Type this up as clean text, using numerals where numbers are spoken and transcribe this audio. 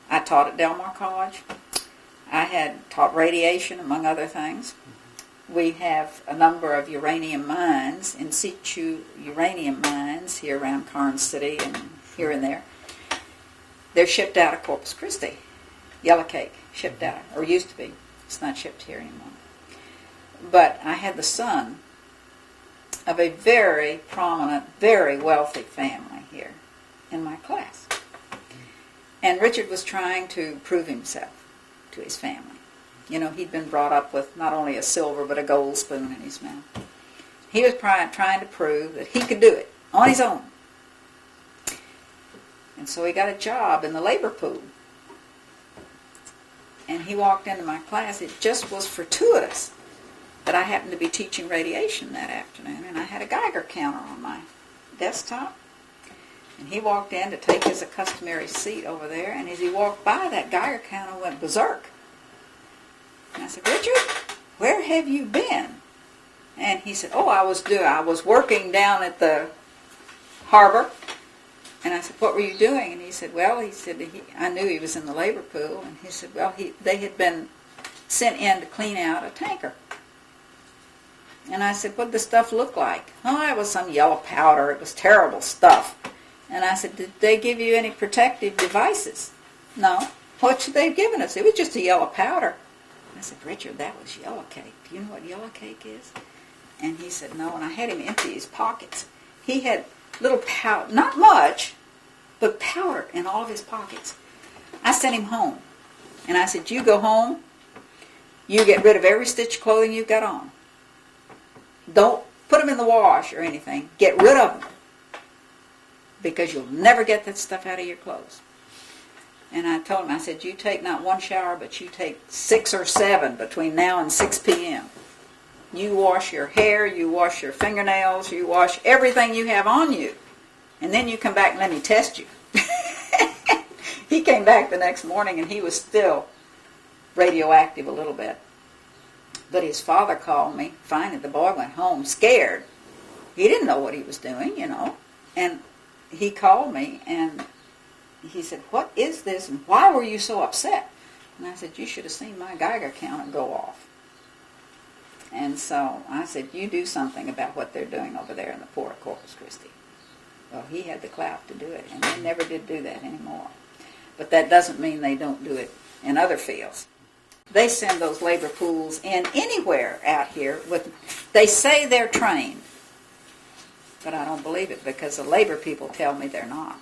I taught at Del Mar College. I had taught radiation, among other things. We have a number of uranium mines, in situ uranium mines here around Karnes City and here and there. They're shipped out of Corpus Christi. Yellow cake, shipped out, or used to be. It's not shipped here anymore. But I had the son of a very prominent, very wealthy family here in my class. And Richard was trying to prove himself to his family. You know, he'd been brought up with not only a silver but a gold spoon in his mouth. He was trying to prove that he could do it on his own. And so he got a job in the labor pool. And he walked into my class. It just was fortuitous that I happened to be teaching radiation that afternoon, and I had a Geiger counter on my desktop. And he walked in to take his customary seat over there, and as he walked by, that Geiger counter went berserk. And I said, Richard, where have you been? And he said, I was working down at the harbor. And I said, what were you doing? And he said, I knew he was in the labor pool. And he said, they had been sent in to clean out a tanker. And I said, what did the stuff look like? It was some yellow powder. It was terrible stuff. And I said, did they give you any protective devices? No. What should they have given us? It was just a yellow powder. I said, Richard, that was yellow cake. Do you know what yellow cake is? And he said, no. And I had him empty his pockets. He had little powder, not much, but powder in all of his pockets. I sent him home. And I said, you go home. You get rid of every stitch of clothing you've got on. Don't put them in the wash or anything. Get rid of them. Because you'll never get that stuff out of your clothes. And I told him, I said, you take not one shower, but you take 6 or 7 between now and 6 p.m. You wash your hair, you wash your fingernails, you wash everything you have on you. And then you come back and let me test you. He came back the next morning and he was still radioactive a little bit. But his father called me. Finally, the boy went home scared. He didn't know what he was doing, you know. And he called me and he said, what is this and why were you so upset? And I said, you should have seen my Geiger counter go off. And so I said, you do something about what they're doing over there in the port of Corpus Christi. Well, he had the clout to do it, and they never did do that anymore. But that doesn't mean they don't do it in other fields. They send those labor pools in anywhere out here. They say they're trained, but I don't believe it because the labor people tell me they're not.